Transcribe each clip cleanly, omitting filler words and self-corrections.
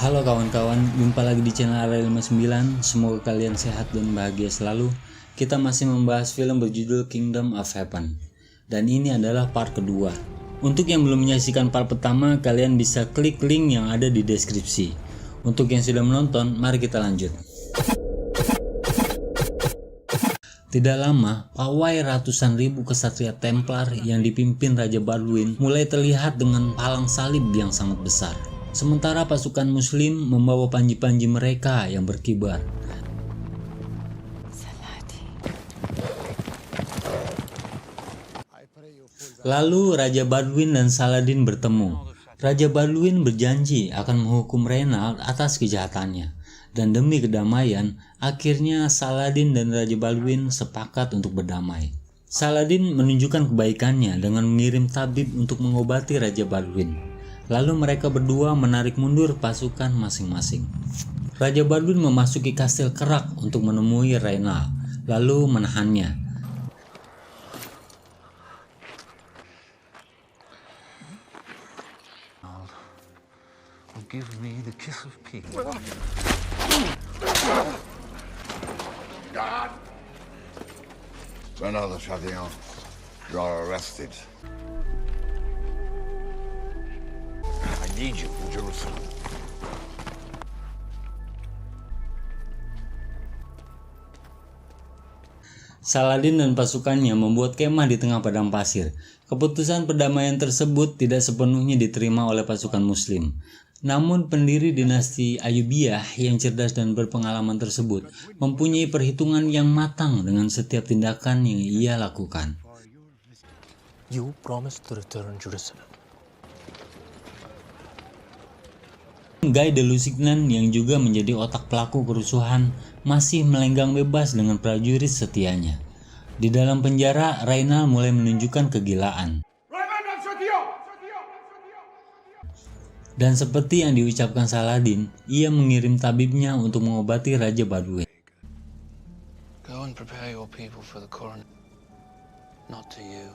Halo kawan-kawan, jumpa lagi di channel Area 59. Semoga kalian sehat dan bahagia selalu. Kita masih membahas film berjudul Kingdom of Heaven. Dan ini adalah part kedua. Untuk yang belum menyaksikan part pertama, kalian bisa klik link yang ada di deskripsi. Untuk yang sudah menonton, mari kita lanjut. Tidak lama, pawai ratusan ribu kesatria Templar yang dipimpin Raja Baldwin mulai terlihat dengan palang salib yang sangat besar. Sementara pasukan muslim membawa panji-panji mereka yang berkibar. Lalu Raja Baldwin dan Saladin bertemu. Raja Baldwin berjanji akan menghukum Reynald atas kejahatannya. Dan demi kedamaian, akhirnya Saladin dan Raja Baldwin sepakat untuk berdamai. Saladin menunjukkan kebaikannya dengan mengirim tabib untuk mengobati Raja Baldwin. Lalu mereka berdua menarik mundur pasukan masing-masing. Raja Baldwin memasuki kastil Kerak untuk menemui Reynald, lalu menahannya. Give me the kiss of peace. Reynald de Chatillon, you are arrested. I need you in Jerusalem. Saladin dan pasukannya membuat kemah di tengah padang pasir. Keputusan perdamaian tersebut tidak sepenuhnya diterima oleh pasukan muslim. Namun pendiri dinasti Ayyubiyah yang cerdas dan berpengalaman tersebut mempunyai perhitungan yang matang dengan setiap tindakan yang ia lakukan. You promised to return Jerusalem. Guy de Lusignan yang juga menjadi otak pelaku kerusuhan masih melenggang bebas dengan prajurit setianya. Di dalam penjara, Reynald mulai menunjukkan kegilaan. Dan seperti yang diucapkan Saladin, ia mengirim tabibnya untuk mengobati Raja Baldwin. Go and prepare your people for the coronet. Not to you.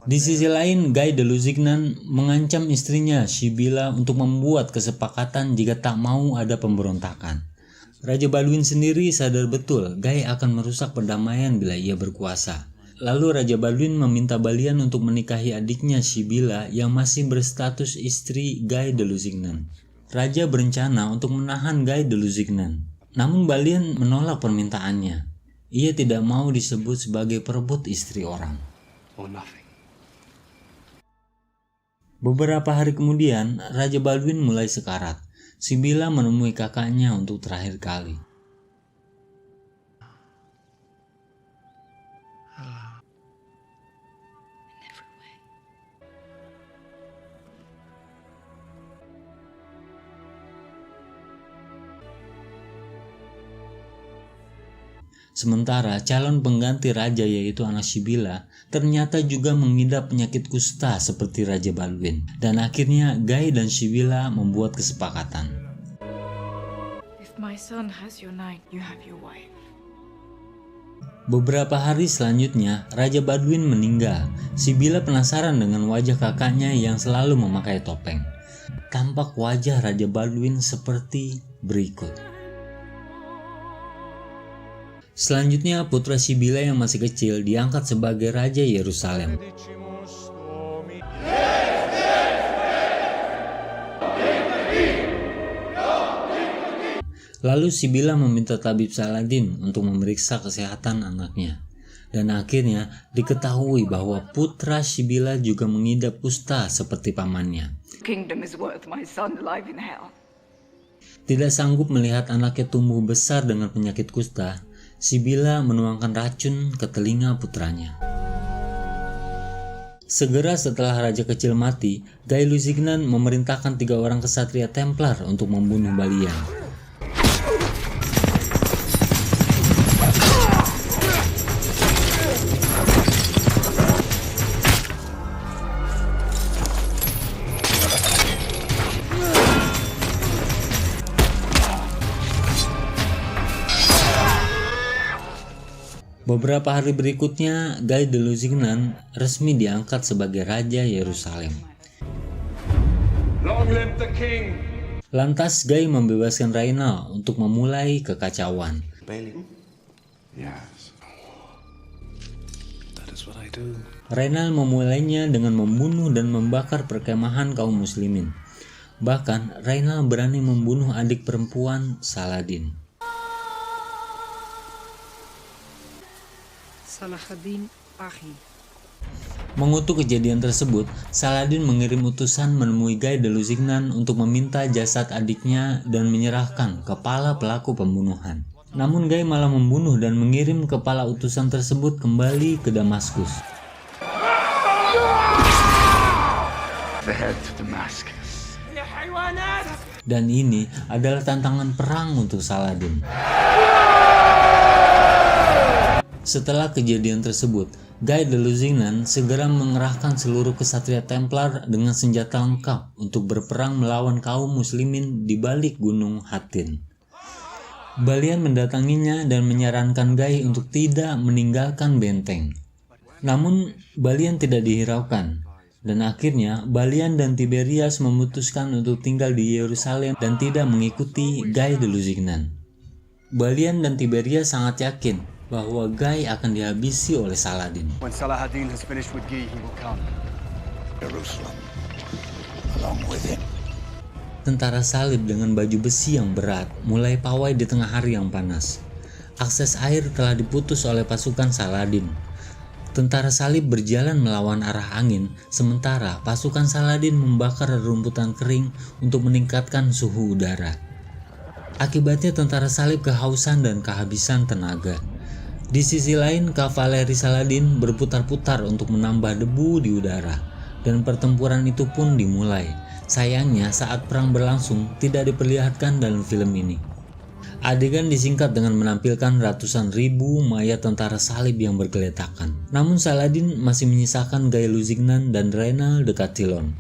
Di sisi lain, Guy de Lusignan mengancam istrinya Sibylla untuk membuat kesepakatan jika tak mau ada pemberontakan. Raja Baldwin sendiri sadar betul Guy akan merusak perdamaian bila ia berkuasa. Lalu Raja Baldwin meminta Balian untuk menikahi adiknya Sibylla yang masih berstatus istri Guy de Lusignan. Raja berencana untuk menahan Guy de Lusignan. Namun Balian menolak permintaannya. Ia tidak mau disebut sebagai perebut istri orang. Beberapa hari kemudian, Raja Baldwin mulai sekarat. Sibylla menemui kakaknya untuk terakhir kali. Sementara calon pengganti raja yaitu anak Sibylla ternyata juga mengidap penyakit kusta seperti Raja Baldwin. Dan akhirnya Guy dan Sibylla membuat kesepakatan. If my son has your knight, you have your wife. Beberapa hari selanjutnya, Raja Baldwin meninggal. Sibylla penasaran dengan wajah kakaknya yang selalu memakai topeng. Tampak wajah Raja Baldwin seperti berikut. Selanjutnya, putra Sibylla yang masih kecil diangkat sebagai Raja Yerusalem. Lalu Sibylla meminta tabib Saladin untuk memeriksa kesehatan anaknya. Dan akhirnya diketahui bahwa putra Sibylla juga mengidap kusta seperti pamannya. Kingdom is worth my son alive in hell. Tidak sanggup melihat anaknya tumbuh besar dengan penyakit kusta, Sibylla menuangkan racun ke telinga putranya. Segera setelah raja kecil mati, Guy Lusignan memerintahkan 3 orang kesatria Templar untuk membunuh Balian. Beberapa hari berikutnya, Guy de Lusignan resmi diangkat sebagai Raja Yerusalem. Long live the king! Lantas Guy membebaskan Reynald untuk memulai kekacauan. Bailey. Yes. That is what I do. Reynald memulainya dengan membunuh dan membakar perkemahan kaum muslimin. Bahkan Reynald berani membunuh adik perempuan Saladin. Salahuddin Akhi. Mengutuk kejadian tersebut, Saladin mengirim utusan menemui Guy de Lusignan untuk meminta jasad adiknya dan menyerahkan kepala pelaku pembunuhan. Namun Guy malah membunuh dan mengirim kepala utusan tersebut kembali ke Damaskus. The head to Damascus. Dan ini adalah tantangan perang untuk Saladin. Setelah kejadian tersebut, Guy de Lusignan segera mengerahkan seluruh kesatria Templar dengan senjata lengkap untuk berperang melawan kaum muslimin di balik Gunung Hattin. Balian mendatanginya dan menyarankan Guy untuk tidak meninggalkan benteng. Namun Balian tidak dihiraukan, dan akhirnya Balian dan Tiberias memutuskan untuk tinggal di Yerusalem dan tidak mengikuti Guy de Lusignan. Balian dan Tiberias sangat yakin bahwa Guy akan dihabisi oleh Saladin. When Salahuddin has finished with Guy, he will come. Jerusalem. Along with him. Tentara salib dengan baju besi yang berat mulai pawai di tengah hari yang panas. Akses air telah diputus oleh pasukan Saladin. Tentara salib berjalan melawan arah angin, sementara pasukan Saladin membakar rerumputan kering untuk meningkatkan suhu udara. Akibatnya tentara salib kehausan dan kehabisan tenaga. Di sisi lain, kavaleri Saladin berputar-putar untuk menambah debu di udara, dan pertempuran itu pun dimulai. Sayangnya, saat perang berlangsung tidak diperlihatkan dalam film ini. Adegan disingkat dengan menampilkan ratusan ribu mayat tentara salib yang bergeletakan. Namun Saladin masih menyisakan Guy Lusignan dan Reynald de Chatillon.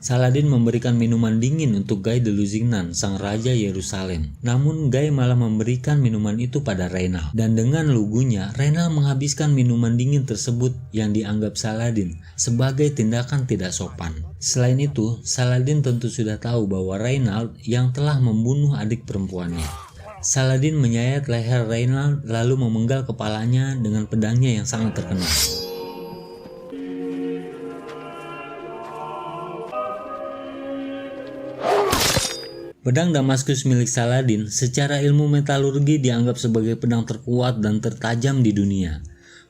Saladin memberikan minuman dingin untuk Guy de Lusignan, sang raja Yerusalem. Namun Guy malah memberikan minuman itu pada Reynald. Dan dengan lugunya, Reynald menghabiskan minuman dingin tersebut yang dianggap Saladin sebagai tindakan tidak sopan. Selain itu, Saladin tentu sudah tahu bahwa Reynald yang telah membunuh adik perempuannya. Saladin menyayat leher Reynald lalu memenggal kepalanya dengan pedangnya yang sangat terkenal. Pedang Damaskus milik Saladin secara ilmu metalurgi dianggap sebagai pedang terkuat dan tertajam di dunia.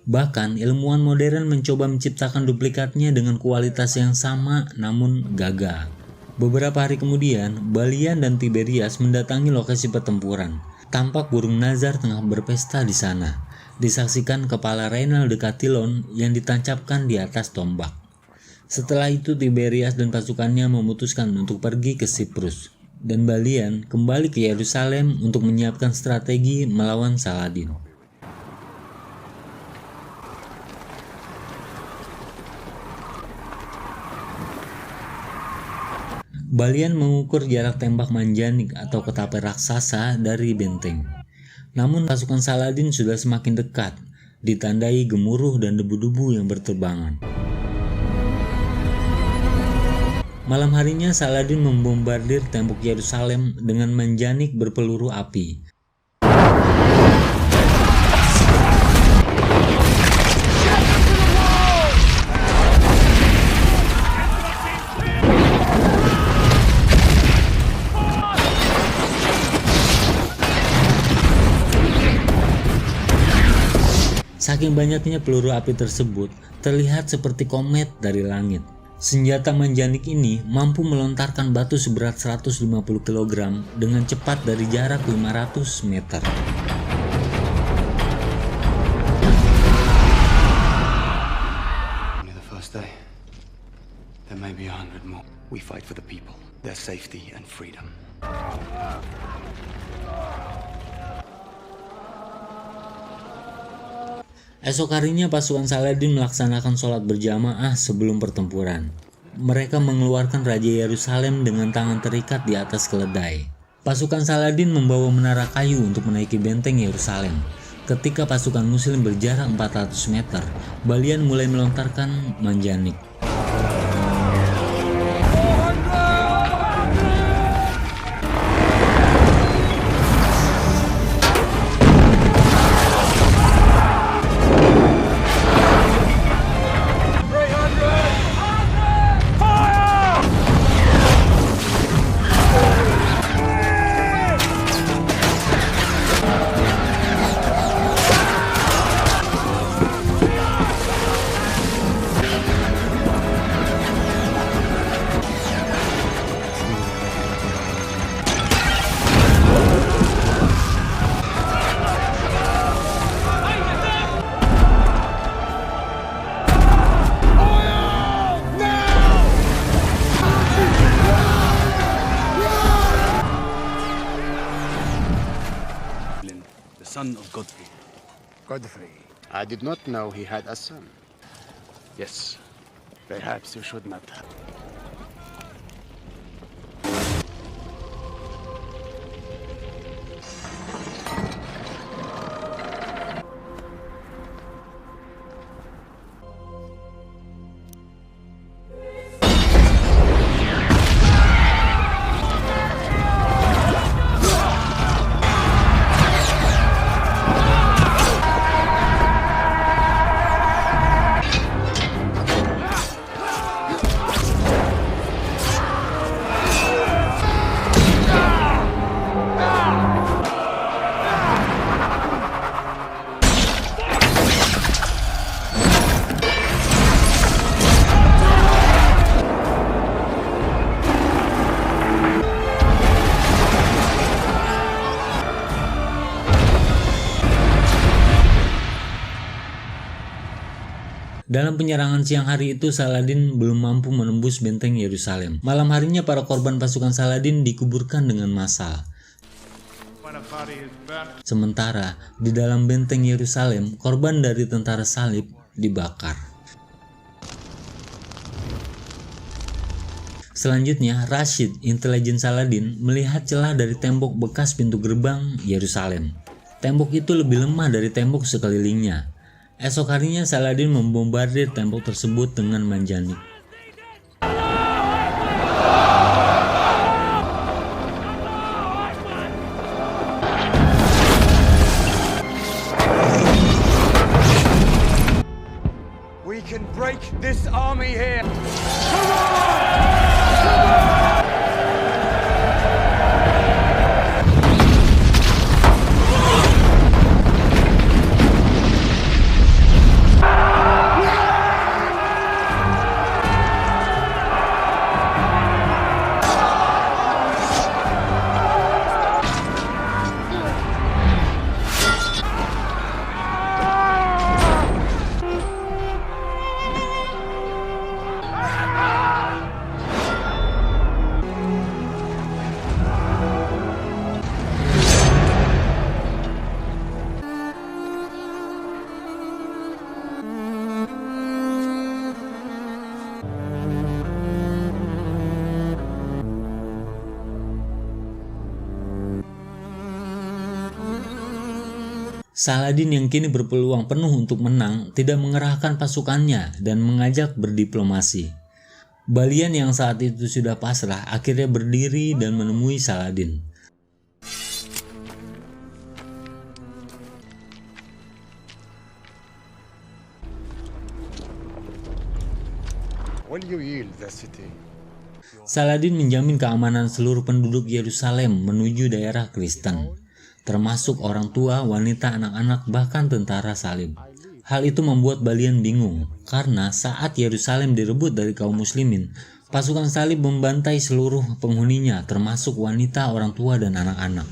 Bahkan ilmuwan modern mencoba menciptakan duplikatnya dengan kualitas yang sama namun gagal. Beberapa hari kemudian, Balian dan Tiberias mendatangi lokasi pertempuran. Tampak burung nazar tengah berpesta di sana. Disaksikan kepala Reynald de Chatillon yang ditancapkan di atas tombak. Setelah itu Tiberias dan pasukannya memutuskan untuk pergi ke Siprus. Dan Balian kembali ke Yerusalem untuk menyiapkan strategi melawan Saladin. Balian mengukur jarak tembak manjanik atau ketapel raksasa dari benteng. Namun pasukan Saladin sudah semakin dekat, ditandai gemuruh dan debu-debu yang berterbangan. Malam harinya Saladin membombardir tembok Yerusalem dengan manjanik berpeluru api. Saking banyaknya peluru api tersebut, terlihat seperti komet dari langit. Senjata manjanik ini mampu melontarkan batu seberat 150 kg dengan cepat dari jarak 500 meter. Only the first day. There may be 100 more. We fight for the people, their safety and freedom. Esok harinya pasukan Saladin melaksanakan sholat berjamaah sebelum pertempuran. Mereka mengeluarkan Raja Yerusalem dengan tangan terikat di atas keledai. Pasukan Saladin membawa menara kayu untuk menaiki benteng Yerusalem. Ketika pasukan Muslim berjarak 400 meter, Balian mulai melontarkan manjanik. son of Godfrey. Godfrey. I did not know he had a son. Yes, perhaps you should not have. Dalam penyerangan siang hari itu, Saladin belum mampu menembus benteng Yerusalem. Malam harinya para korban pasukan Saladin dikuburkan dengan massal. Sementara di dalam benteng Yerusalem, korban dari tentara salib dibakar. Selanjutnya, Rashid, intelijen Saladin, melihat celah dari tembok bekas pintu gerbang Yerusalem. Tembok itu lebih lemah dari tembok sekelilingnya. Esok harinya Saladin membombardir tembok tersebut dengan manjanik. We can break this army here. Saladin yang kini berpeluang penuh untuk menang tidak mengerahkan pasukannya dan mengajak berdiplomasi. Balian yang saat itu sudah pasrah akhirnya berdiri dan menemui Saladin. Will you yield the city? Saladin menjamin keamanan seluruh penduduk Yerusalem menuju daerah Kristen, termasuk orang tua, wanita, anak-anak, bahkan tentara salib. Hal itu membuat Balian bingung, karena saat Yerusalem direbut dari kaum muslimin, pasukan salib membantai seluruh penghuninya, termasuk wanita, orang tua, dan anak-anak.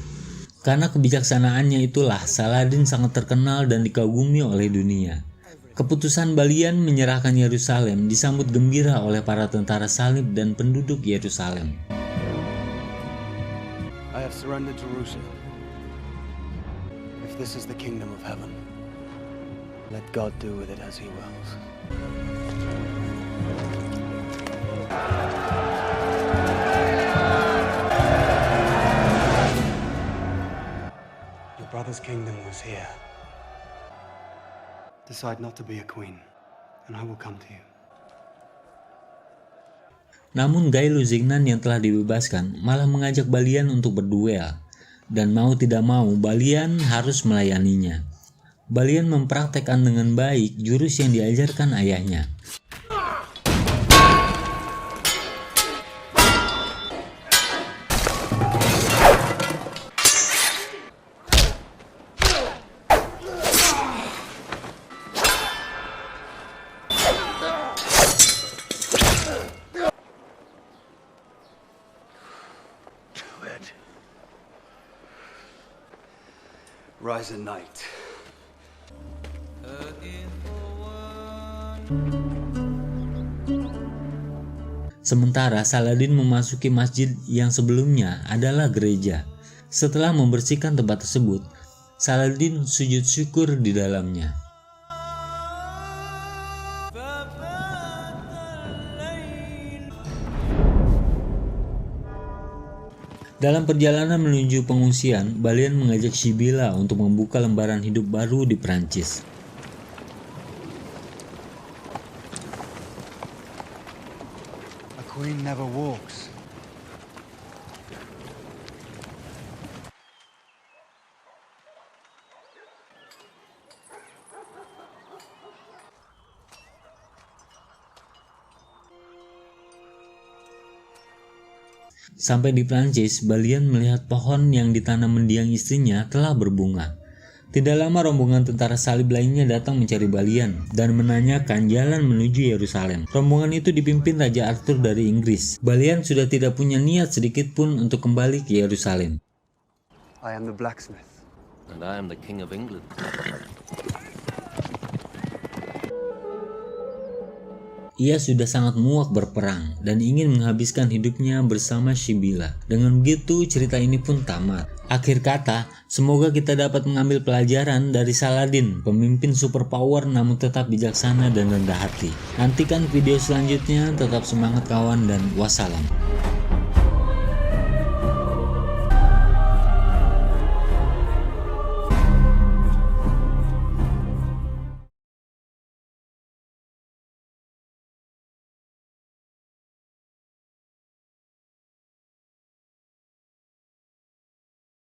Karena kebijaksanaannya itulah Saladin sangat terkenal dan dikagumi oleh dunia. Keputusan Balian menyerahkan Yerusalem disambut gembira oleh para tentara salib dan penduduk Yerusalem. I have surrendered Jerusalem. If this is the kingdom of heaven, let God do with it as he wills. Your brother's kingdom was here. Decide not to be a queen, and I will come to you. Namun Guy Lusignan yang telah dibebaskan malah mengajak Balian untuk berduel. Dan mau tidak mau, Balian harus melayaninya. Balian mempraktekkan dengan baik jurus yang diajarkan ayahnya. Rise at night. Sementara Saladin memasuki masjid yang sebelumnya adalah gereja. Setelah membersihkan tempat tersebut, Saladin sujud syukur di dalamnya. Dalam perjalanan menuju pengungsian, Balian mengajak Sibylla untuk membuka lembaran hidup baru di Prancis. A queen never walks. Sampai di Prancis, Balian melihat pohon yang ditanam mendiang istrinya telah berbunga. Tidak lama rombongan tentara salib lainnya datang mencari Balian dan menanyakan jalan menuju Yerusalem. Rombongan itu dipimpin Raja Arthur dari Inggris. Balian sudah tidak punya niat sedikit pun untuk kembali ke Yerusalem. I am the blacksmith. And I am the King of England. Ia sudah sangat muak berperang dan ingin menghabiskan hidupnya bersama Sibylla. Dengan begitu, cerita ini pun tamat. Akhir kata, semoga kita dapat mengambil pelajaran dari Saladin, pemimpin superpower namun tetap bijaksana dan rendah hati. Nantikan video selanjutnya, tetap semangat kawan dan wassalam.